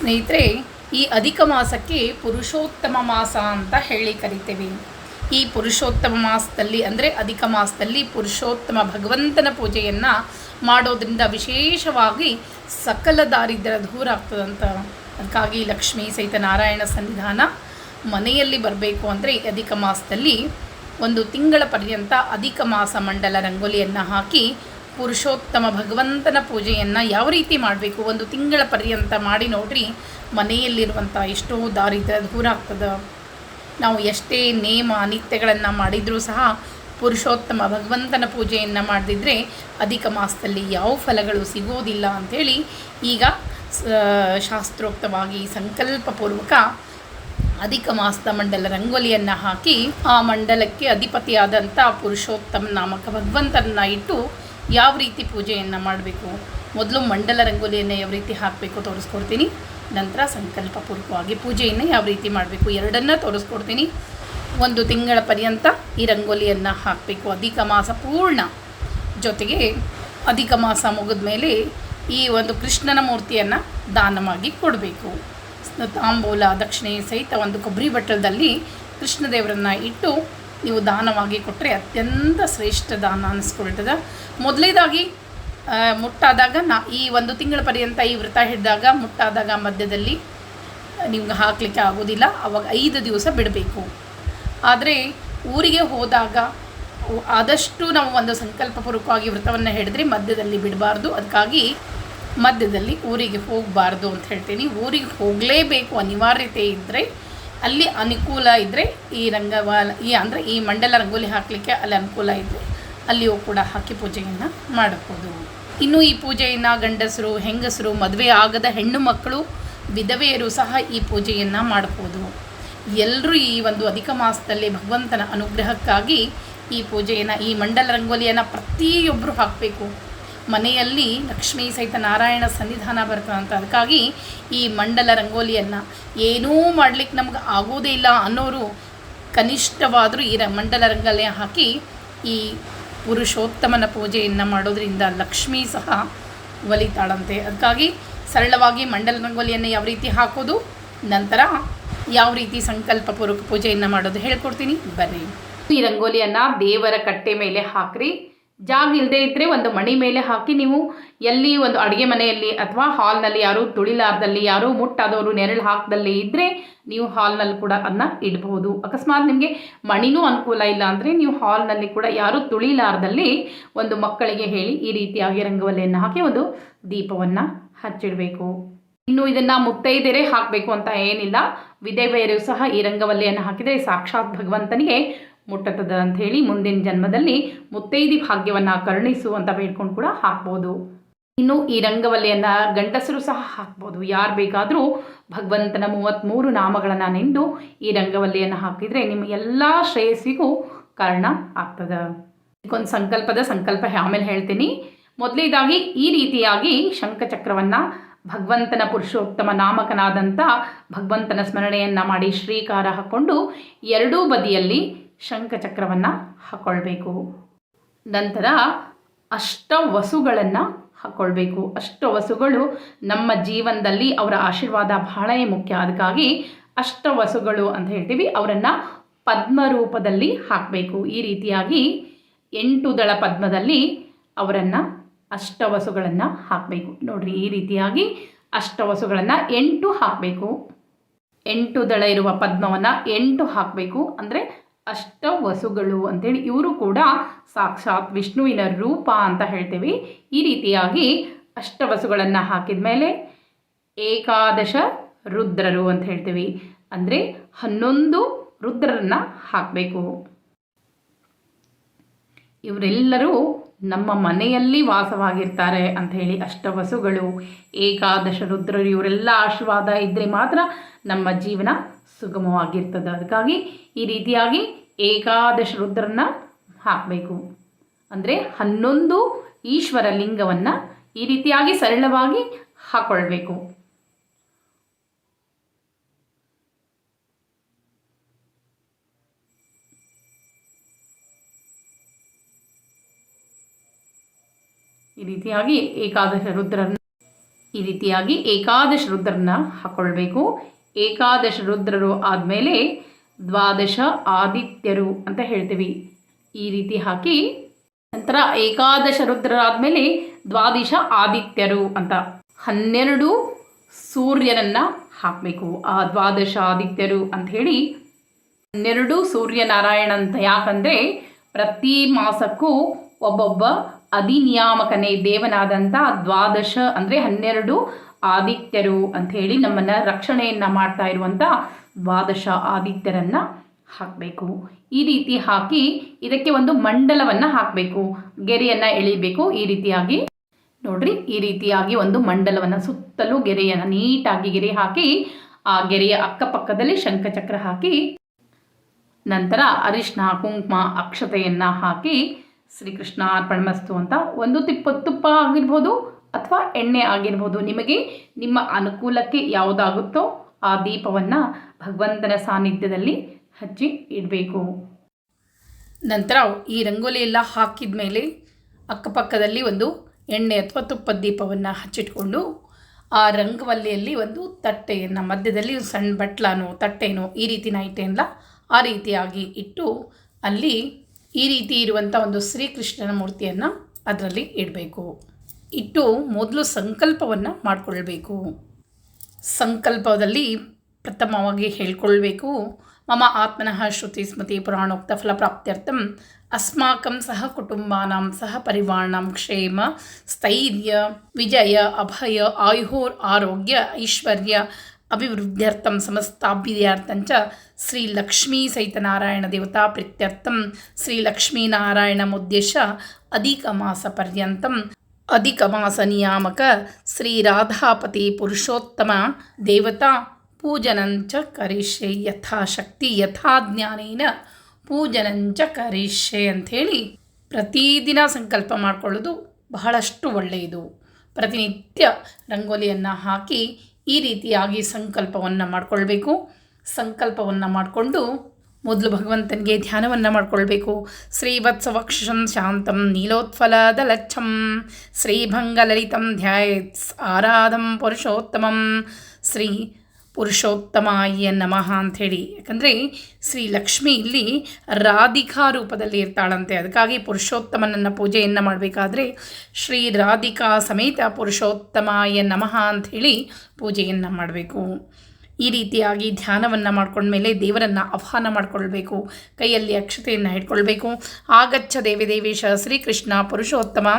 ಸ್ನೇಹಿತರೆ, ಈ ಅಧಿಕ ಮಾಸಕ್ಕೆ ಪುರುಷೋತ್ತಮ ಮಾಸ ಅಂತ ಹೇಳಿ ಕರಿತೇವೆ. ಈ ಪುರುಷೋತ್ತಮ ಮಾಸದಲ್ಲಿ ಅಂದರೆ ಅಧಿಕ ಮಾಸದಲ್ಲಿ ಪುರುಷೋತ್ತಮ ಭಗವಂತನ ಪೂಜೆಯನ್ನು ಮಾಡೋದ್ರಿಂದ ವಿಶೇಷವಾಗಿ ಸಕಲ ದಾರಿದ್ರ್ಯ ದೂರ ಆಗ್ತದಂತ. ಅದಕ್ಕಾಗಿ ಲಕ್ಷ್ಮೀ ಸಹಿತ ನಾರಾಯಣ ಸನ್ನಿಧಾನ ಮನೆಯಲ್ಲಿ ಬರಬೇಕು ಅಂದರೆ ಈ ಅಧಿಕ ಮಾಸದಲ್ಲಿ 1 ತಿಂಗಳ ಪರ್ಯಂತ ಅಧಿಕ ಮಾಸ ಮಂಡಲ ರಂಗೋಲಿಯನ್ನು ಹಾಕಿ ಪುರುಷೋತ್ತಮ ಭಗವಂತನ ಪೂಜೆಯನ್ನು ಯಾವ ರೀತಿ ಮಾಡಬೇಕು 1 ತಿಂಗಳ ಪರ್ಯಂತ ಮಾಡಿ ನೋಡ್ರಿ. ಮನೆಯಲ್ಲಿರುವಂಥ ಎಷ್ಟೋ ದಾರಿದ್ರ್ಯ ದೂರ ಆಗ್ತದೆ. ನಾವು ಎಷ್ಟೇ ನೇಮ ನಿತ್ಯಗಳನ್ನು ಮಾಡಿದರೂ ಸಹ ಪುರುಷೋತ್ತಮ ಭಗವಂತನ ಪೂಜೆಯನ್ನು ಮಾಡದಿದ್ದರೆ ಅಧಿಕ ಮಾಸದಲ್ಲಿ ಯಾವ ಫಲಗಳು ಸಿಗೋದಿಲ್ಲ ಅಂಥೇಳಿ ಈಗ ಶಾಸ್ತ್ರೋಕ್ತವಾಗಿ ಸಂಕಲ್ಪಪೂರ್ವಕ ಅಧಿಕ ಮಾಸದ ಮಂಡಲ ರಂಗೋಲಿಯನ್ನು ಹಾಕಿ ಆ ಮಂಡಲಕ್ಕೆ ಅಧಿಪತಿಯಾದಂಥ ಪುರುಷೋತ್ತಮ ನಾಮಕ ಭಗವಂತನ ಇಟ್ಟು ಯಾವ ರೀತಿ ಪೂಜೆಯನ್ನು ಮಾಡಬೇಕು, ಮೊದಲು ಮಂಡಲ ರಂಗೋಲಿಯನ್ನು ಯಾವ ರೀತಿ ಹಾಕಬೇಕು ತೋರಿಸ್ಕೊಡ್ತೀನಿ. ನಂತರ ಸಂಕಲ್ಪಪೂರ್ವಕವಾಗಿ ಪೂಜೆಯನ್ನು ಯಾವ ರೀತಿ ಮಾಡಬೇಕು ಎರಡನ್ನೂ ತೋರಿಸ್ಕೊಡ್ತೀನಿ. 1 ತಿಂಗಳ ಪರ್ಯಂತ ಈ ರಂಗೋಲಿಯನ್ನು ಹಾಕಬೇಕು ಅಧಿಕ ಮಾಸ ಪೂರ್ಣ. ಜೊತೆಗೆ ಅಧಿಕ ಮಾಸ ಮುಗಿದ ಮೇಲೆ ಈ ಒಂದು ಕೃಷ್ಣನ ಮೂರ್ತಿಯನ್ನು ದಾನವಾಗಿ ಕೊಡಬೇಕು. ತಾಂಬೂಲ ದಕ್ಷಿಣೆ ಸಹಿತ 1 ಕೊಬ್ಬರಿ ಬಟ್ಟಲದಲ್ಲಿ ಕೃಷ್ಣದೇವರನ್ನು ಇಟ್ಟು ನೀವು ದಾನವಾಗಿ ಕೊಟ್ಟರೆ ಅತ್ಯಂತ ಶ್ರೇಷ್ಠ ದಾನ ಅನ್ನಿಸ್ಕೊಳ್ತದೆ. ಮೊದಲೇದಾಗಿ ಮುಟ್ಟಾದಾಗ ಈ 1 ತಿಂಗಳ ಪರ್ಯಂತ ಈ ವ್ರತ ಹಿಡಿದಾಗ ಮುಟ್ಟಾದಾಗ ಮಧ್ಯದಲ್ಲಿ ನಿಮ್ಗೆ ಹಾಕಲಿಕ್ಕೆ ಆಗೋದಿಲ್ಲ. ಅವಾಗ 5 ದಿವಸ ಬಿಡಬೇಕು. ಆದರೆ ಊರಿಗೆ ಹೋದಾಗ ಆದಷ್ಟು ನಾವು ಒಂದು ಸಂಕಲ್ಪಪೂರ್ವಕವಾಗಿ ವ್ರತವನ್ನು ಹಿಡಿದ್ರೆ ಮಧ್ಯದಲ್ಲಿ ಬಿಡಬಾರ್ದು. ಅದಕ್ಕಾಗಿ ಮಧ್ಯದಲ್ಲಿ ಊರಿಗೆ ಹೋಗಬಾರ್ದು ಅಂತ ಹೇಳ್ತೀನಿ. ಊರಿಗೆ ಹೋಗಲೇಬೇಕು ಅನಿವಾರ್ಯತೆ ಇದ್ದರೆ, ಅಲ್ಲಿ ಅನುಕೂಲ ಇದ್ದರೆ ಈ ಮಂಡಲ ರಂಗೋಲಿ ಹಾಕಲಿಕ್ಕೆ ಅಲ್ಲಿ ಅನುಕೂಲ ಇದ್ದರೆ ಅಲ್ಲಿಯೂ ಕೂಡ ಹಾಕಿ ಪೂಜೆಯನ್ನು ಮಾಡಬಹುದು. ಇನ್ನು ಈ ಪೂಜೆಯನ್ನು ಗಂಡಸರು ಹೆಂಗಸರು ಮದುವೆ ಆಗದ ಹೆಣ್ಣು ಮಕ್ಕಳು ವಿಧವೆಯರು ಸಹ ಈ ಪೂಜೆಯನ್ನು ಮಾಡಬಹುದು. ಎಲ್ಲರೂ ಈ ಒಂದು ಅಧಿಕ ಮಾಸದಲ್ಲಿ ಭಗವಂತನ ಅನುಗ್ರಹಕ್ಕಾಗಿ ಈ ಪೂಜೆಯನ್ನು ಈ ಮಂಡಲ ರಂಗೋಲಿಯನ್ನು ಪ್ರತಿಯೊಬ್ಬರು ಹಾಕಬೇಕು. ಮನೆಯಲ್ಲಿ ಲಕ್ಷ್ಮೀ ಸಹಿತ ನಾರಾಯಣ ಸನ್ನಿಧಾನ ಬರ್ತದಂತ. ಅದಕ್ಕಾಗಿ ಈ ಮಂಡಲ ರಂಗೋಲಿಯನ್ನು ಏನೂ ಮಾಡಲಿಕ್ಕೆ ನಮ್ಗೆ ಆಗೋದೇ ಇಲ್ಲ ಅನ್ನೋರು ಕನಿಷ್ಠವಾದರೂ ಈ ಮಂಡಲ ರಂಗೋಲಿಯ ಹಾಕಿ ಈ ಪುರುಷೋತ್ತಮನ ಪೂಜೆಯನ್ನು ಮಾಡೋದ್ರಿಂದ ಲಕ್ಷ್ಮೀ ಸಹ ಒಲಿತಾಳಂತೆ. ಅದಕ್ಕಾಗಿ ಸರಳವಾಗಿ ಮಂಡಲ ರಂಗೋಲಿಯನ್ನು ಯಾವ ರೀತಿ ಹಾಕೋದು, ನಂತರ ಯಾವ ರೀತಿ ಸಂಕಲ್ಪಪೂರ್ವಕ ಪೂಜೆಯನ್ನು ಮಾಡೋದು ಹೇಳ್ಕೊಡ್ತೀನಿ ಬರ್ರಿ. ಈ ರಂಗೋಲಿಯನ್ನು ದೇವರ ಕಟ್ಟೆ ಮೇಲೆ ಹಾಕ್ರಿ. ಜಾಗ ಇಲ್ಲದೆ ಇದ್ದರೆ ಒಂದು ಮಣಿ ಮೇಲೆ ಹಾಕಿ ನೀವು ಎಲ್ಲಿ ಒಂದು ಅಡುಗೆ ಮನೆಯಲ್ಲಿ ಅಥವಾ ಹಾಲ್ನಲ್ಲಿ ಯಾರೂ ತುಳಿಲಾರ್ದಲ್ಲಿ ಯಾರೂ ಮುಟ್ಟಾದವರು ನೆರಳು ಹಾಕದಲ್ಲಿ ಇದ್ದರೆ ನೀವು ಹಾಲ್ನಲ್ಲಿ ಕೂಡ ಅದನ್ನ ಇಡಬಹುದು. ಅಕಸ್ಮಾತ್ ನಿಮಗೆ ಮಣಿನೂ ಅನುಕೂಲ ಇಲ್ಲ ಅಂದರೆ ನೀವು ಹಾಲ್ನಲ್ಲಿ ಕೂಡ ಯಾರೂ ತುಳಿಲಾರ್ದಲ್ಲಿ ಒಂದು ಮಕ್ಕಳಿಗೆ ಹೇಳಿ ಈ ರೀತಿಯಾಗಿ ರಂಗೋಲಿಯನ್ನು ಹಾಕಿ ಒಂದು ದೀಪವನ್ನು ಹಚ್ಚಿಡಬೇಕು. ಇನ್ನು ಇದನ್ನು ಮುತ್ತೈದೆಯರೇ ಹಾಕಬೇಕು ಅಂತ ಏನಿಲ್ಲ, ವಿಧವೆಯರು ಸಹ ಈ ರಂಗೋಲಿಯನ್ನು ಹಾಕಿದರೆ ಸಾಕ್ಷಾತ್ ಭಗವಂತನಿಗೆ ಮುಟ್ಟತದ ಅಂಥೇಳಿ ಮುಂದಿನ ಜನ್ಮದಲ್ಲಿ ಮುತ್ತೈದಿ ಭಾಗ್ಯವನ್ನು ಕರುಣಿಸು ಅಂತ ಬೇಡ್ಕೊಂಡು ಕೂಡ ಹಾಕ್ಬೋದು. ಇನ್ನು ಈ ರಂಗೋಲಿಯನ್ನು ಗಂಡಸರು ಸಹ ಹಾಕ್ಬೋದು. ಯಾರು ಬೇಕಾದರೂ ಭಗವಂತನ 33 ನಾಮಗಳನ್ನು ನೆಂದು ಈ ರಂಗೋಲಿಯನ್ನು ಹಾಕಿದರೆ ನಿಮ್ಮ ಎಲ್ಲ ಶ್ರೇಯಸ್ಸಿಗೂ ಕಾರಣ ಆಗ್ತದೆ. ಇದಕ್ಕೊಂದು ಸಂಕಲ್ಪ ಆಮೇಲೆ ಹೇಳ್ತೀನಿ. ಮೊದಲೇದಾಗಿ ಈ ರೀತಿಯಾಗಿ ಶಂಖಚಕ್ರವನ್ನು ಭಗವಂತನ ಪುರುಷೋತ್ತಮ ನಾಮಕನಾದಂಥ ಭಗವಂತನ ಸ್ಮರಣೆಯನ್ನು ಮಾಡಿ ಶ್ರೀಕಾರ ಹಾಕ್ಕೊಂಡು ಎರಡೂ ಬದಿಯಲ್ಲಿ ಶಂಖಚಕ್ರವನ್ನು ಹಾಕ್ಕೊಳ್ಬೇಕು. ನಂತರ ಅಷ್ಟವಸುಗಳನ್ನು ಹಾಕ್ಕೊಳ್ಬೇಕು. ಅಷ್ಟವಸುಗಳು ನಮ್ಮ ಜೀವನದಲ್ಲಿ ಅವರ ಆಶೀರ್ವಾದ ಬಹಳನೇ ಮುಖ್ಯ. ಅದಕ್ಕಾಗಿ ಅಷ್ಟವಸುಗಳು ಅಂತ ಹೇಳ್ತೀವಿ. ಅವರನ್ನು ಪದ್ಮ ರೂಪದಲ್ಲಿ ಹಾಕಬೇಕು. ಈ ರೀತಿಯಾಗಿ 8 ದಳ ಪದ್ಮದಲ್ಲಿ ಅವರನ್ನು ಅಷ್ಟವಸುಗಳನ್ನು ಹಾಕಬೇಕು. ನೋಡಿರಿ, ಈ ರೀತಿಯಾಗಿ ಅಷ್ಟವಸುಗಳನ್ನು 8 ಹಾಕಬೇಕು. 8 ದಳ ಇರುವ ಪದ್ಮವನ್ನು 8 ಹಾಕಬೇಕು. ಅಂದರೆ ಅಷ್ಟವಸುಗಳು ಅಂತೇಳಿ ಇವರು ಕೂಡ ಸಾಕ್ಷಾತ್ ವಿಷ್ಣುವಿನ ರೂಪ ಅಂತ ಹೇಳ್ತೇವೆ. ಈ ರೀತಿಯಾಗಿ ಅಷ್ಟವಸುಗಳನ್ನು ಹಾಕಿದ ಮೇಲೆ 11 ರುದ್ರರು ಅಂತ ಹೇಳ್ತೀವಿ. ಅಂದರೆ 11 ರುದ್ರರನ್ನು ಹಾಕಬೇಕು. ಇವರೆಲ್ಲರೂ ನಮ್ಮ ಮನೆಯಲ್ಲಿ ವಾಸವಾಗಿರ್ತಾರೆ ಅಂಥೇಳಿ ಅಷ್ಟವಸುಗಳು 11 ರುದ್ರರು ಇವರೆಲ್ಲ ಆಶೀರ್ವಾದ ಇದ್ದರೆ ಮಾತ್ರ ನಮ್ಮ ಜೀವನ ಸುಗಮವಾಗಿರ್ತದೆ. ಅದಕ್ಕಾಗಿ ಈ ರೀತಿಯಾಗಿ 11 ರುದ್ರರನ್ನ ಹಾಕಬೇಕು. ಅಂದರೆ 11 ಈಶ್ವರ ಲಿಂಗವನ್ನು ಈ ರೀತಿಯಾಗಿ ಸರಳವಾಗಿ ಹಾಕ್ಕೊಳ್ಬೇಕು. ಈ ರೀತಿಯಾಗಿ 11 ರುದ್ರರನ್ನ ಈ ರೀತಿಯಾಗಿ ಏಕಾದಶ ರುದ್ರನ ಹಾಕ್ಕೊಳ್ಬೇಕು. ಏಕಾದಶ ರುದ್ರರು ಆದಮೇಲೆ ದ್ವಾದಶ ಆದಿತ್ಯರು ಅಂತ ಹೇಳ್ತೀವಿ. ಈ ರೀತಿ ಹಾಕಿ ನಂತರ ಏಕಾದಶ ರುದ್ರರಾದಮೇಲೆ ದ್ವಾದಶ ಆದಿತ್ಯರು ಅಂತ 12 ಸೂರ್ಯನನ್ನು ಹಾಕಬೇಕು. ಆ ದ್ವಾದಶ ಆದಿತ್ಯರು ಅಂತ ಹೇಳಿ 12 ಸೂರ್ಯನಾರಾಯಣ ಅಂತ. ಯಾಕಂದರೆ ಪ್ರತಿ ಮಾಸಕ್ಕೂ ಒಬ್ಬೊಬ್ಬ ಅಧಿನಿಯಾಮಕನೇ ದೇವನಾದಂಥ ದ್ವಾದಶ ಅಂದರೆ 12 ಆದಿತ್ಯರು ಅಂಥೇಳಿ ನಮ್ಮನ್ನು ರಕ್ಷಣೆಯನ್ನು ಮಾಡ್ತಾ ಇರುವಂಥ ದ್ವಾದಶ ಆದಿತ್ಯರನ್ನು ಹಾಕಬೇಕು. ಈ ರೀತಿ ಹಾಕಿ ಇದಕ್ಕೆ ಒಂದು ಮಂಡಲವನ್ನು ಹಾಕಬೇಕು, ಗೆರೆಯನ್ನು ಎಳಿಬೇಕು. ಈ ರೀತಿಯಾಗಿ ನೋಡ್ರಿ, ಈ ರೀತಿಯಾಗಿ ಒಂದು ಮಂಡಲವನ್ನು ಸುತ್ತಲೂ ಗೆರೆಯನ್ನು ನೀಟಾಗಿ ಗೆರೆ ಹಾಕಿ ಆ ಗೆರೆಯ ಅಕ್ಕಪಕ್ಕದಲ್ಲಿ ಶಂಖಚಕ್ರ ಹಾಕಿ ನಂತರ ಅರಿಶಿನ ಕುಂಕುಮ ಅಕ್ಷತೆಯನ್ನು ಹಾಕಿ ಶ್ರೀಕೃಷ್ಣ ಅರ್ಪಣಮಸ್ತು ಅಂತ ಒಂದು ತುಪ್ಪ ಆಗಿರ್ಬೋದು ಅಥವಾ ಎಣ್ಣೆ ಆಗಿರ್ಬೋದು, ನಿಮಗೆ ನಿಮ್ಮ ಅನುಕೂಲಕ್ಕೆ ಯಾವುದಾಗುತ್ತೋ ಆ ದೀಪವನ್ನು ಭಗವಂತನ ಸಾನ್ನಿಧ್ಯದಲ್ಲಿ ಹಚ್ಚಿ ಇಡಬೇಕು. ನಂತರ ಈ ರಂಗೋಲಿ ಎಲ್ಲ ಹಾಕಿದ ಮೇಲೆ ಅಕ್ಕಪಕ್ಕದಲ್ಲಿ ಒಂದು ಎಣ್ಣೆ ಅಥವಾ ತುಪ್ಪದ ದೀಪವನ್ನು ಹಚ್ಚಿಟ್ಕೊಂಡು ಆ ರಂಗವಲ್ಲಿಯಲ್ಲಿ ಒಂದು ತಟ್ಟೆಯನ್ನು ಮಧ್ಯದಲ್ಲಿ ಸಣ್ಣ ಬಟ್ಲಾನೋ ತಟ್ಟೆನೋ ಈ ರೀತಿನ ಇಟ್ಟೆಲ್ಲ ಆ ರೀತಿಯಾಗಿ ಇಟ್ಟು ಅಲ್ಲಿ ಈ ರೀತಿ ಇರುವಂಥ ಒಂದು ಶ್ರೀಕೃಷ್ಣನ ಮೂರ್ತಿಯನ್ನು ಅದರಲ್ಲಿ ಇಡಬೇಕು. ಇಟ್ಟು ಮೊದಲು ಸಂಕಲ್ಪವನ್ನು ಮಾಡಿಕೊಳ್ಬೇಕು. ಸಂಕಲ್ಪದಲ್ಲಿ ಪ್ರಥಮವಾಗಿ ಹೇಳ್ಕೊಳ್ಬೇಕು, ಮಮ ಆತ್ಮನಃ ಶ್ರುತಿ ಸ್ಮೃತಿ ಪುರಾಣೋಕ್ತ ಫಲಪ್ರಾಪ್ತ್ಯರ್ಥಂ ಅಸ್ಮಾಕಂ ಸಹ ಕುಟುಂಬಾನಾಂ ಸಹ ಪರಿವಾರಾಣಾಂ ಕ್ಷೇಮ ಸ್ಥೈರ್ಯ ವಿಜಯ ಅಭಯ ಆಯುರ್ ಆರೋಗ್ಯ ಐಶ್ವರ್ಯ ಅಭಿವೃದ್ಧ್ಯರ್ಥಂ ಸಮಸ್ತಾಭ್ಯುದಯಾರ್ಥಂಚ ಶ್ರೀ ಲಕ್ಷ್ಮೀ ಸಹಿತನಾರಾಯಣ ದೇವತಾ ಪ್ರೀತ್ಯರ್ಥಂ ಶ್ರೀ ಲಕ್ಷ್ಮೀನಾರಾಯಣಮುದ್ದೇಶ ಅಧಿಕ ಮಾಸ ಪರ್ಯಂತಂ ಅಧಿಕ ಮಾಸ ನಿಯಾಮಕ ಶ್ರೀ ರಾಧಾಪತಿ ಪುರುಷೋತ್ತಮ ದೇವತಾ ಪೂಜನಂಚ ಕರಿಷ್ಯೆ ಯಥಾಶಕ್ತಿ ಯಥಾಜ್ಞಾನೇನ ಪೂಜನಂಚ ಕರಿಷ್ಯೆ ಅಂಥೇಳಿ ಪ್ರತಿದಿನ ಸಂಕಲ್ಪ ಮಾಡಿಕೊಳ್ಳೋದು ಬಹಳಷ್ಟು ಒಳ್ಳೆಯದು. ಪ್ರತಿನಿತ್ಯ ರಂಗೋಲಿಯನ್ನು ಹಾಕಿ ಈ ರೀತಿಯಾಗಿ ಸಂಕಲ್ಪವನ್ನು ಮಾಡಿಕೊಳ್ಬೇಕು. ಸಂಕಲ್ಪವನ್ನು ಮಾಡಿಕೊಂಡು ಮೊದಲು ಭಗವಂತನಿಗೆ ಧ್ಯಾನವನ್ನು ಮಾಡಿಕೊಳ್ಬೇಕು. ಶ್ರೀವತ್ಸವಕ್ಷಂ ಶಾಂತಂ ನೀಲೋತ್ಫಲದಲಚ್ಛಂ ಶ್ರೀಭಂಗಲಲಿತಂ ಧ್ಯಾಯೇತ್ ಆರಾಧಂ ಪುರುಷೋತ್ತಮಂ ಶ್ರೀ ಪುರುಷೋತ್ತಮಾಯ ನಮಃ ಅಂಥೇಳಿ. ಯಾಕಂದರೆ ಶ್ರೀ ಲಕ್ಷ್ಮಿ ಇಲ್ಲಿ ರಾಧಿಕಾ ರೂಪದಲ್ಲಿ ಇರ್ತಾಳಂತೆ, ಅದಕ್ಕಾಗಿ ಪುರುಷೋತ್ತಮನನ್ನು ಪೂಜೆಯನ್ನು ಮಾಡಬೇಕಾದ್ರೆ ಶ್ರೀ ರಾಧಿಕಾ ಸಮೇತ ಪುರುಷೋತ್ತಮಾಯ ನಮಃ ಅಂಥೇಳಿ ಪೂಜೆಯನ್ನು ಮಾಡಬೇಕು. ಈ ರೀತಿಯಾಗಿ ಧ್ಯಾನವನ್ನು ಮಾಡ್ಕೊಂಡ್ಮೇಲೆ ದೇವರನ್ನು ಆಹ್ವಾನ ಮಾಡಿಕೊಳ್ಬೇಕು. ಕೈಯಲ್ಲಿ ಅಕ್ಷತೆಯನ್ನು ಹಿಡ್ಕೊಳ್ಬೇಕು. ಆಗಚ್ಚ ದೇವೇಶ ಶ್ರೀಕೃಷ್ಣ ಪುರುಷೋತ್ತಮ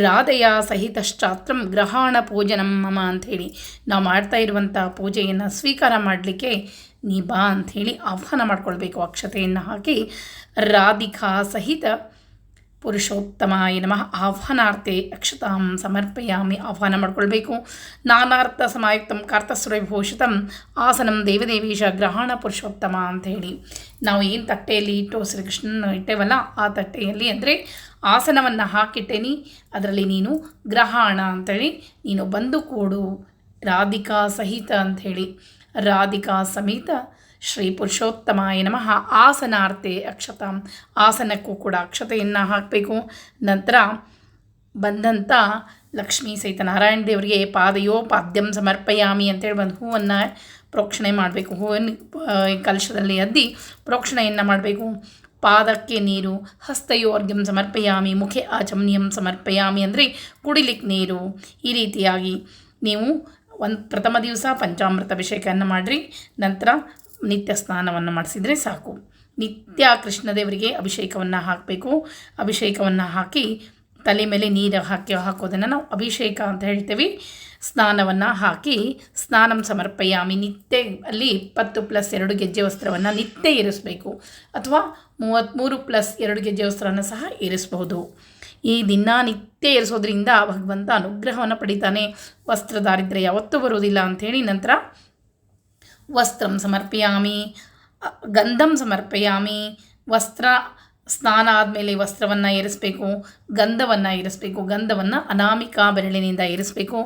ರಾಧೆಯ ಸಹಿತಶ್ಚಾತ್ರಂ ಗ್ರಹಣ ಪೂಜನಂ ಮಮ ಅಂಥೇಳಿ ನಾವು ಮಾಡ್ತಾ ಇರುವಂಥ ಪೂಜೆಯನ್ನು ಸ್ವೀಕಾರ ಮಾಡಲಿಕ್ಕೆ ನೀ ಬಾ ಅಂಥೇಳಿ ಆಹ್ವಾನ ಮಾಡ್ಕೊಳ್ಬೇಕು. ಅಕ್ಷತೆಯನ್ನು ಹಾಕಿ ರಾಧಿಕಾ ಸಹಿತ ಪುರುಷೋತ್ತಮಾಯ ನಮಃ ಆಹ್ವಾನಾರ್ಥೆ ಅಕ್ಷತಾಂ ಸಮರ್ಪಯಾಮಿ ಆಹ್ವಾನ ಮಾಡ್ಕೊಳ್ಬೇಕು. ನಾನಾರ್ಥ ಸಮಾಯುಕ್ತಂ ಕಾರ್ತಸ್ವರವಿಭೂಷಿತಂ ಆಸನಂ ದೇವದೇವೀಶ ಗ್ರಹಣ ಪುರುಷೋತ್ತಮ ಅಂಥೇಳಿ ನಾವು ಏನು ತಟ್ಟೆಯಲ್ಲಿ ಇಟ್ಟು ಶ್ರೀಕೃಷ್ಣನ ಇಟ್ಟೇವಲ್ಲ ಆ ತಟ್ಟೆಯಲ್ಲಿ ಅಂದರೆ ಆಸನವನ್ನು ಹಾಕಿಟ್ಟೇನಿ, ಅದರಲ್ಲಿ ನೀನು ಗ್ರಹಣ ಅಂಥೇಳಿ ನೀನು ಬಂದು ಕೂಡು ರಾಧಿಕಾ ಸಹಿತ ಅಂಥೇಳಿ ರಾಧಿಕಾ ಸಮೇತ ಶ್ರೀ ಪುರುಷೋತ್ತಮಾಯ ನಮಃ ಆಸನಾರ್ಥೆ ಅಕ್ಷತಾಂ ಆಸನಕ್ಕೂ ಕೂಡ ಅಕ್ಷತೆಯನ್ನು ಹಾಕಬೇಕು. ನಂತರ ಬಂದಂಥ ಲಕ್ಷ್ಮೀ ಸಹಿತ ನಾರಾಯಣ ದೇವರಿಗೆ ಪಾದಯೋ ಪಾದ್ಯಂ ಸಮರ್ಪಯಾಮಿ ಅಂತೇಳಿ ಒಂದು ಹೂವನ್ನು ಪ್ರೋಕ್ಷಣೆ ಮಾಡಬೇಕು. ಹೂವನ್ನು ಕಲಶದಲ್ಲಿ ಅದ್ದಿ ಪ್ರೋಕ್ಷಣೆಯನ್ನು ಮಾಡಬೇಕು. ಪಾದಕ್ಕೆ ನೀರು, ಹಸ್ತಯೋರ್ಘ್ಯಂ ಸಮರ್ಪಯಾಮಿ, ಮುಖೆ ಆಚಮನೀಯಂ ಸಮರ್ಪಯಾಮಿ ಅಂದರೆ ಕುಡಿಲಿಕ್ಕೆ ನೀರು. ಈ ರೀತಿಯಾಗಿ ನೀವು ಪ್ರಥಮ ದಿವಸ ಪಂಚಾಮೃತ ಅಭಿಷೇಕವನ್ನು ಮಾಡಿರಿ. ನಂತರ ನಿತ್ಯ ಸ್ನಾನವನ್ನು ಮಾಡಿಸಿದರೆ ಸಾಕು. ನಿತ್ಯ ಕೃಷ್ಣದೇವರಿಗೆ ಅಭಿಷೇಕವನ್ನು ಹಾಕಬೇಕು. ಅಭಿಷೇಕವನ್ನು ಹಾಕಿ ತಲೆ ಮೇಲೆ ನೀರು ಹಾಕೋದನ್ನು ನಾವು ಅಭಿಷೇಕ ಅಂತ ಹೇಳ್ತೇವೆ. ಸ್ನಾನವನ್ನು ಹಾಕಿ ಸ್ನಾನಂ ಸಮರ್ಪಯಾಮಿ ನಿತ್ಯ ಅಲ್ಲಿ 20+2 ಗೆಜ್ಜೆ ವಸ್ತ್ರವನ್ನು ನಿತ್ಯ ಇರಿಸಬೇಕು, ಅಥವಾ 33+2 ಗೆಜ್ಜೆ ವಸ್ತ್ರವನ್ನು ಸಹ ಇರಿಸಬಹುದು. ಈ ದಿನ ನಿತ್ಯ ಇರಿಸೋದ್ರಿಂದ ಭಗವಂತ ಅನುಗ್ರಹವನ್ನು ಪಡಿತಾನೆ, ವಸ್ತ್ರ ದಾರಿದ್ರ್ಯ ಯಾವತ್ತೂ ಬರುವುದಿಲ್ಲ ಅಂಥೇಳಿ. ನಂತರ ವಸ್ತ್ರಂ ಸಮರ್ಪಯಾಮಿ, ಗಂಧಂ ಸಮರ್ಪಯಾಮಿ. ವಸ್ತ್ರ ಸ್ನಾನ ಆದಮೇಲೆ ವಸ್ತ್ರವನ್ನು ಇರಿಸಬೇಕು, ಗಂಧವನ್ನು ಇರಿಸಬೇಕು. ಗಂಧವನ್ನು ಅನಾಮಿಕಾ ಬೆರಳಿನಿಂದ ಇರಿಸಬೇಕು.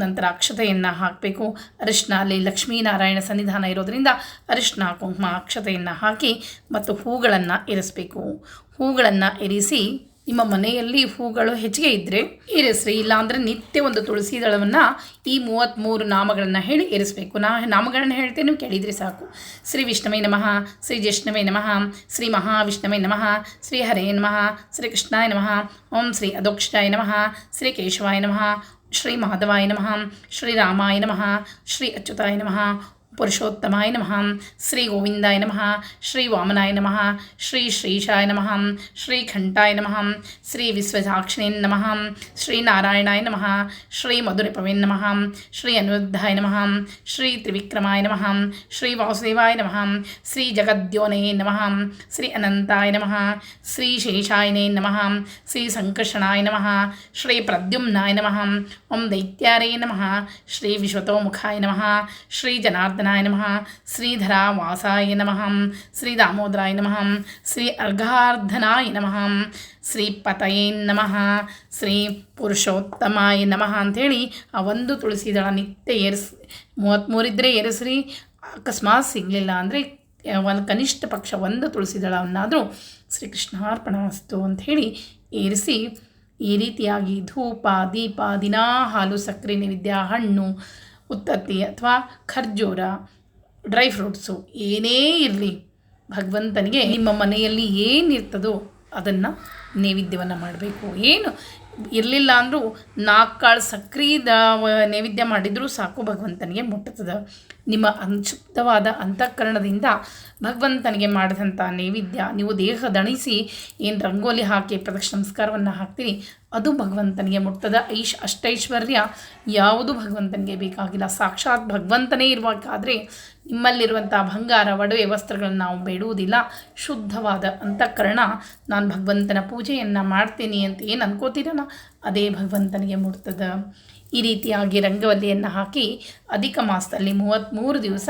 ನಂತರ ಅಕ್ಷತೆಯನ್ನು ಹಾಕಬೇಕು. ಅರಿಶಿನ, ಅಲ್ಲಿ ಲಕ್ಷ್ಮೀನಾರಾಯಣ ಸನ್ನಿಧಾನ ಇರೋದರಿಂದ ಅರಿಶಿನ ಕುಂಕುಮ ಅಕ್ಷತೆಯನ್ನು ಹಾಕಿ ಮತ್ತು ಹೂಗಳನ್ನು ಇರಿಸಬೇಕು. ಹೂಗಳನ್ನು ಇರಿಸಿ ನಿಮ್ಮ ಮನೆಯಲ್ಲಿ ಹೂಗಳು ಹೆಚ್ಚಿಗೆ ಇದ್ದರೆ ಏರಿಸ್ರಿ, ಇಲ್ಲಾಂದರೆ ನಿತ್ಯ ಒಂದು ತುಳಸಿ ದಳವನ್ನು ಈ 33 ನಾಮಗಳನ್ನು ಹೇಳಿ ಏರಿಸಬೇಕು. ನಾಮಗಳನ್ನು ಹೇಳ್ತೇನೆ, ನೀವು ಕೇಳಿದರೆ ಸಾಕು. ಶ್ರೀ ವಿಷ್ಣವೇ ನಮಃ, ಶ್ರೀ ಜ್ಯೇಷ್ಠವೇ ನಮಃ, ಶ್ರೀ ಮಹಾವಿಷ್ಣವೇ ನಮಃ, ಶ್ರೀ ಹರೇ ನಮಃ, ಶ್ರೀ ಕೃಷ್ಣಾಯ ನಮಃ, ಓಂ ಶ್ರೀ ಅಧೋಕ್ಷಾಯ ನಮಃ, ಶ್ರೀ ಕೇಶವಾಯ ನಮಃ, ಶ್ರೀ ಮಾಧವಾಯ ನಮಃ, ಶ್ರೀ ರಾಮಾಯ ನಮಃ, ಶ್ರೀ ಅಚ್ಯುತಾಯ ನಮಃ, ಪುರುಷೋತ್ತಮಾಯ ನಮಃ, ಶ್ರೀ ಗೋವಿಂದಾಯ ನಮಃ, ಶ್ರೀ ವಾಮನಾಯ ನಮಃ, ಶ್ರೀ ಶ್ರೀಶಾಯ ನಮಃ, ಶ್ರೀ ಖಂಟಾಯ ನಮಃ, ಶ್ರೀ ವಿಶ್ವಸಾಕ್ಷಿಣೇ ನಮಃ, ಶ್ರೀ ನಾರಾಯಣಾಯ ನಮಃ, ಶ್ರೀ ಮಧುರಿಪವೇ ನಮಃ, ಶ್ರೀ ಅನಿರುದ್ಧಾಯ ನಮಃ, ಶ್ರೀ ತ್ರಿವಿಕ್ರಮಾಯ ನಮಃ, ಶ್ರೀ ವಾಸುದೇವಾಯ ನಮಃ, ಶ್ರೀ ಜಗದ್ಯೋನೇ ನಮಃ, ಶ್ರೀ ಅನಂತಾಯ ನಮಃ, ಶ್ರೀ ಶೇಷಾಯನೇ ನಮಃ, ಶ್ರೀ ಸಂಕರ್ಷಣಾಯ ನಮಃ, ಶ್ರೀ ಪ್ರದ್ಯುಮ್ನಾಯ ನಮಃ, ಓಂ ದೈತ್ಯಾರೇ ನಮಃ, ಶ್ರೀ ವಿಶ್ವತೋಮುಖಾಯ ನಮಃ, ಶ್ರೀ ಜನಾರ್ದನಾಯ ನಮಃ, ಶ್ರೀಧರಾ ವಾಸಾಯ ನಮಃ, ಶ್ರೀ ದಾಮೋದರಾಯ ನಮಃ, ಶ್ರೀ ಅರ್ಘಾರ್ಧನಾಯ ನಮಃ, ಶ್ರೀ ಪತಯೇ ನಮಃ, ಶ್ರೀ ಪುರುಷೋತ್ತಮಾಯ ನಮಃ ಅಂಥೇಳಿ ಆ ಒಂದು ತುಳಸಿ ದಳ ನಿತ್ಯ 33 ಇದ್ದರೆ ಏರಿಸ್ರಿ. ಅಕಸ್ಮಾತ್ ಸಿಗಲಿಲ್ಲ ಅಂದರೆ ಒಂದು ಕನಿಷ್ಠ ಪಕ್ಷ ಒಂದು ತುಳಸಿ ದಳವನ್ನಾದರೂ ಶ್ರೀಕೃಷ್ಣಾರ್ಪಣಮಸ್ತು ಅಂಥೇಳಿ ಏರಿಸಿ ಈ ರೀತಿಯಾಗಿ ಧೂಪ ದೀಪ ದಿನಾ ಹಾಲು ಸಕ್ಕರೆ ನೈವೇದ್ಯ ಹಣ್ಣು ಉತ್ತತ್ತಿ ಅಥವಾ ಖರ್ಜೂರ ಡ್ರೈ ಫ್ರೂಟ್ಸು ಏನೇ ಇರಲಿ ಭಗವಂತನಿಗೆ ನಿಮ್ಮ ಮನೆಯಲ್ಲಿ ಏನಿರ್ತದೋ ಅದನ್ನು ನೈವೇದ್ಯವನ್ನು ಮಾಡಬೇಕು. ಏನು ಇರಲಿಲ್ಲ ಅಂದರೂ 4 ಕಾಳು ಸಕ್ರೆದ ನೈವೇದ್ಯ ಮಾಡಿದರೂ ಸಾಕು, ಭಗವಂತನಿಗೆ ಮುಟ್ಟುತ್ತದೆ. ನಿಮ್ಮ ಶುದ್ಧವಾದ ಅಂತಃಕರಣದಿಂದ ಭಗವಂತನಿಗೆ ಮಾಡಿದಂಥ ನೈವೇದ್ಯ ನೀವು ದೇಹ ದಣಿಸಿ ಏನು ರಂಗೋಲಿ ಹಾಕಿ ಪ್ರದಕ್ಷಿಣ ನಮಸ್ಕಾರವನ್ನು ಹಾಕ್ತೀರಿ ಅದು ಭಗವಂತನಿಗೆ ಮುಟ್ತದ. ಅಷ್ಟೈಶ್ವರ್ಯ ಯಾವುದು ಭಗವಂತನಿಗೆ ಬೇಕಾಗಿಲ್ಲ. ಸಾಕ್ಷಾತ್ ಭಗವಂತನೇ ಇರಬೇಕಾದ್ರೆ ನಿಮ್ಮಲ್ಲಿರುವಂಥ ಬಂಗಾರ ಒಡವೆ ವಸ್ತ್ರಗಳನ್ನು ನಾವು ಬೇಡುವುದಿಲ್ಲ. ಶುದ್ಧವಾದ ಅಂತಃಕರಣ ನಾನು ಭಗವಂತನ ಪೂಜೆಯನ್ನು ಮಾಡ್ತೀನಿ ಅಂತ ಏನು ಅನ್ಕೋತೀರಲ್ಲ ಅದೇ ಭಗವಂತನಿಗೆ ಮುಟ್ತದೆ. ಈ ರೀತಿಯಾಗಿ ರಂಗವಲ್ಲಿಯನ್ನು ಹಾಕಿ ಅಧಿಕ ಮಾಸದಲ್ಲಿ 33 ದಿವಸ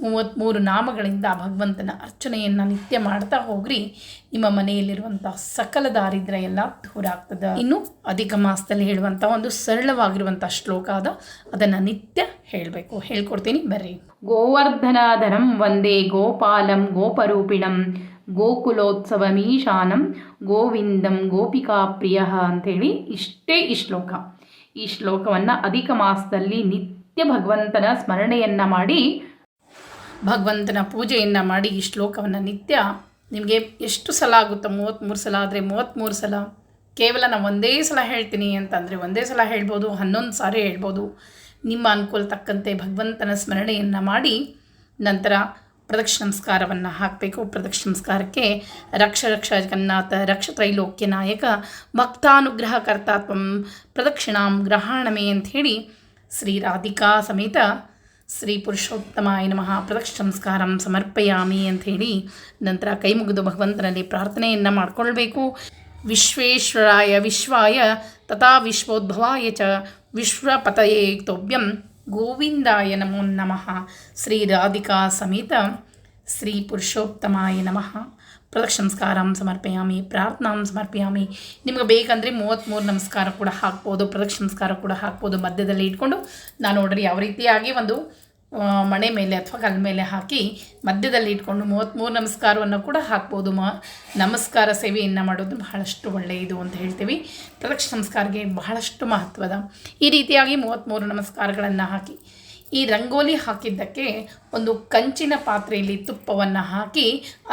33 ನಾಮಗಳಿಂದ ಭಗವಂತನ ಅರ್ಚನೆಯನ್ನು ನಿತ್ಯ ಮಾಡ್ತಾ ಹೋಗ್ರಿ. ನಿಮ್ಮ ಮನೆಯಲ್ಲಿರುವಂಥ ಸಕಲ ದಾರಿದ್ರ್ಯ ಎಲ್ಲ ದೂರ ಆಗ್ತದೆ. ಇನ್ನು ಅಧಿಕ ಮಾಸದಲ್ಲಿ ಹೇಳುವಂಥ ಒಂದು ಸರಳವಾಗಿರುವಂಥ ಶ್ಲೋಕ ಅದ, ಅದನ್ನು ನಿತ್ಯ ಹೇಳಬೇಕು. ಹೇಳ್ಕೊಡ್ತೀನಿ ಬರ್ರಿ. ಗೋವರ್ಧನಧರಂ ವಂದೇ ಗೋಪಾಲಂ ಗೋಪರೂಪಿಣಂ ಗೋಕುಲೋತ್ಸವಮೀಶಾನಂ ಗೋವಿಂದಂ ಗೋಪಿಕಾ ಪ್ರಿಯ ಅಂಥೇಳಿ ಇಷ್ಟೇ ಈ ಶ್ಲೋಕ. ಈ ಶ್ಲೋಕವನ್ನು ಅಧಿಕ ಮಾಸದಲ್ಲಿ ನಿತ್ಯ ಭಗವಂತನ ಸ್ಮರಣೆಯನ್ನು ಮಾಡಿ ಭಗವಂತನ ಪೂಜೆಯನ್ನು ಮಾಡಿ ಈ ಶ್ಲೋಕವನ್ನು ನಿತ್ಯ ನಿಮಗೆ ಎಷ್ಟು ಸಲ ಆಗುತ್ತೋ 33 ಸಲ ಆದರೆ 33 ಸಲ, ಕೇವಲ ನಾನು ಒಂದೇ ಸಲ ಹೇಳ್ತೀನಿ ಅಂತಂದರೆ ಒಂದೇ ಸಲ ಹೇಳ್ಬೋದು, 11 ಸಾರಿ ಹೇಳ್ಬೋದು. ನಿಮ್ಮ ಅನುಕೂಲ ತಕ್ಕಂತೆ ಭಗವಂತನ ಸ್ಮರಣೆಯನ್ನು ಮಾಡಿ ನಂತರ ಪ್ರದಕ್ಷಿಣ ನಮಸ್ಕಾರವನ್ನು ಹಾಕಬೇಕು. ಪ್ರದಕ್ಷಿಣ ನಮಸ್ಕಾರಕ್ಕೆ ರಕ್ಷ ರಕ್ಷ ಜಗನ್ನಾಥ ರಕ್ಷ ತ್ರೈಲೋಕ್ಯ ನಾಯಕ ಭಕ್ತಾನುಗ್ರಹ ಕರ್ತಾತ್ವಂ ಪ್ರದಕ್ಷಿಣಾಂ ಗ್ರಹಾಣಮೇ ಅಂಥೇಳಿ ಶ್ರೀ ರಾಧಿಕಾ ಸಮೇತ ಶ್ರೀ ಪುರುಷೋತ್ತಮಾಯ ನಮಃ ಪ್ರದಕ್ಷಿಣ ನಮಸ್ಕಾರಂ ಸಮರ್ಪಯಾಮಿ ಅಂಥೇಳಿ ನಂತರ ಕೈ ಮುಗಿದು ಭಗವಂತನಲ್ಲಿ ಪ್ರಾರ್ಥನೆಯನ್ನು ಮಾಡಿಕೊಳ್ಬೇಕು. ವಿಶ್ವೇಶ್ವರಾಯ ವಿಶ್ವಾಯ ತಥಾ ವಿಶ್ವೋದ್ಭವಾಯ ಚ ವಿಶ್ವಪತಯೇ ತೋಭ್ಯಂ ಗೋವಿಂದಾಯ ನಮೋ ನಮಃ. ಶ್ರೀ ರಾಧಿಕಾ ಸಮೇತ ಶ್ರೀ ಪುರುಷೋತ್ತಮಾಯ ನಮಃ ಪ್ರದಕ್ಷಿಣ ನಮಸ್ಕಾರಂ ಸಮರ್ಪಯಾಮಿ ಪ್ರಾರ್ಥನಾಂ ಸಮರ್ಪಯಾಮಿ. ನಿಮಗೆ ಬೇಕಂದರೆ 33 ನಮಸ್ಕಾರ ಕೂಡ ಹಾಕ್ಬೋದು, ಪ್ರದಕ್ಷಿಣ ನಮಸ್ಕಾರ ಕೂಡ ಹಾಕ್ಬೋದು. ಮಧ್ಯದಲ್ಲಿ ಇಟ್ಕೊಂಡು ನಾನು ನೋಡ್ರಿ ಯಾವ ರೀತಿಯಾಗಿ ಒಂದು ಮಣೆ ಮೇಲೆ ಅಥವಾ ಕಲ್ ಮೇಲೆ ಹಾಕಿ ಮಧ್ಯದಲ್ಲಿ ಇಟ್ಕೊಂಡು 33 ನಮಸ್ಕಾರವನ್ನು ಕೂಡ ಹಾಕ್ಬೋದು. ನಮಸ್ಕಾರ ಸೇವೆಯನ್ನು ಮಾಡೋದು ಬಹಳಷ್ಟು ಒಳ್ಳೆಯದು ಅಂತ ಹೇಳ್ತೀವಿ. ಪ್ರದಕ್ಷಿಣ ನಮಸ್ಕಾರಕ್ಕೆ ಬಹಳಷ್ಟು ಮಹತ್ವದ. ಈ ರೀತಿಯಾಗಿ 33 ನಮಸ್ಕಾರಗಳನ್ನು ಹಾಕಿ ಈ ರಂಗೋಲಿ ಹಾಕಿದ್ದಕ್ಕೆ ಒಂದು ಕಂಚಿನ ಪಾತ್ರೆಯಲ್ಲಿ ತುಪ್ಪವನ್ನು ಹಾಕಿ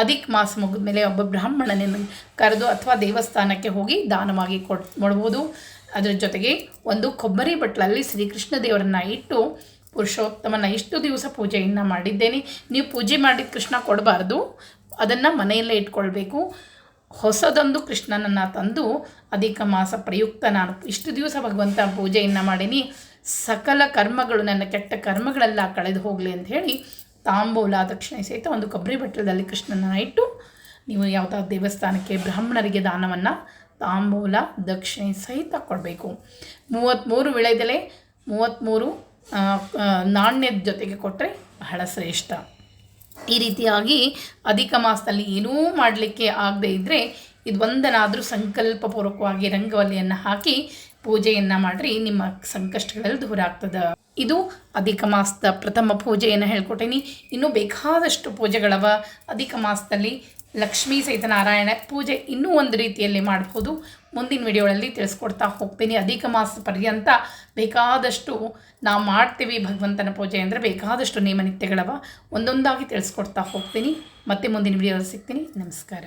ಅಧಿಕ ಮಾಸ ಮುಗಿದ ಮೇಲೆ ಒಬ್ಬ ಬ್ರಾಹ್ಮಣನನ್ನು ಕರೆದು ಅಥವಾ ದೇವಸ್ಥಾನಕ್ಕೆ ಹೋಗಿ ದಾನವಾಗಿ ಕೊಡ್ಬೋದು. ಅದರ ಜೊತೆಗೆ ಒಂದು ಕೊಬ್ಬರಿ ಬಟ್ಲಲ್ಲಿ ಶ್ರೀಕೃಷ್ಣ ದೇವರನ್ನು ಇಟ್ಟು ಪುರುಷೋತ್ತಮನ ಇಷ್ಟು ದಿವಸ ಪೂಜೆಯನ್ನು ಮಾಡಿದ್ದೇನೆ. ನೀವು ಪೂಜೆ ಮಾಡಿದ ಕೃಷ್ಣ ಕೊಡಬಾರ್ದು, ಅದನ್ನು ಮನೆಯಲ್ಲೇ ಇಟ್ಕೊಳ್ಬೇಕು. ಹೊಸದೊಂದು ಕೃಷ್ಣನನ್ನು ತಂದು ಅಧಿಕ ಮಾಸ ಪ್ರಯುಕ್ತ ನಾನು ಇಷ್ಟು ದಿವಸ ಭಗವಂತ ಪೂಜೆಯನ್ನು ಮಾಡೀನಿ, ಸಕಲ ಕರ್ಮಗಳು ನನ್ನ ಕೆಟ್ಟ ಕರ್ಮಗಳೆಲ್ಲ ಕಳೆದು ಹೋಗಲಿ ಅಂತ ಹೇಳಿ ತಾಂಬೂಲ ದಕ್ಷಿಣೆ ಸಹಿತ ಒಂದು ಕೊಬ್ಬರಿ ಬಟ್ಟಲಲ್ಲಿ ಕೃಷ್ಣನ ಇಟ್ಟು ನೀವು ಯಾವುದಾದ್ರು ದೇವಸ್ಥಾನಕ್ಕೆ ಬ್ರಾಹ್ಮಣರಿಗೆ ದಾನವನ್ನು ತಾಂಬೂಲ ದಕ್ಷಿಣೆ ಸಹಿತ ಕೊಡಬೇಕು. 33 ವಿಳೆದೆಲೆ 33 ನಾಣ್ಯದ ಜೊತೆಗೆ ಕೊಟ್ಟರೆ ಬಹಳ ಶ್ರೇಷ್ಠ. ಈ ರೀತಿಯಾಗಿ ಅಧಿಕ ಮಾಸದಲ್ಲಿ ಏನೂ ಮಾಡಲಿಕ್ಕೆ ಆಗದೇ ಇದ್ದರೆ ಇದು ಒಂದನಾದರೂ ಸಂಕಲ್ಪಪೂರ್ವಕವಾಗಿ ರಂಗವಲ್ಲಿಯನ್ನು ಹಾಕಿ ಪೂಜೆಯನ್ನು ಮಾಡಿರಿ, ನಿಮ್ಮ ಸಂಕಷ್ಟಗಳಲ್ಲಿ ದೂರ ಆಗ್ತದೆ. ಇದು ಅಧಿಕ ಮಾಸದ ಪ್ರಥಮ ಪೂಜೆಯನ್ನು ಹೇಳ್ಕೊಟ್ಟೇನಿ. ಇನ್ನೂ ಬೇಕಾದಷ್ಟು ಪೂಜೆಗಳವ. ಅಧಿಕ ಮಾಸದಲ್ಲಿ ಲಕ್ಷ್ಮೀ ಸಹಿತ ನಾರಾಯಣ ಪೂಜೆ ಇನ್ನೂ ಒಂದು ರೀತಿಯಲ್ಲಿ ಮಾಡ್ಬೋದು. ಮುಂದಿನ ವಿಡಿಯೋಗಳಲ್ಲಿ ತಿಳಿಸ್ಕೊಡ್ತಾ ಹೋಗ್ತೀನಿ. ಅಧಿಕ ಮಾಸ ಪರ್ಯಂತ ಬೇಕಾದಷ್ಟು ನಾವು ಮಾಡ್ತೀವಿ ಭಗವಂತನ ಪೂಜೆ ಅಂದರೆ ಬೇಕಾದಷ್ಟು ನಿಯಮ ನಿತ್ಯಗಳವ, ಒಂದೊಂದಾಗಿ ತಿಳಿಸ್ಕೊಡ್ತಾ ಹೋಗ್ತೀನಿ. ಮತ್ತೆ ಮುಂದಿನ ವಿಡಿಯೋದಲ್ಲಿ ಸಿಗ್ತೀನಿ. ನಮಸ್ಕಾರ.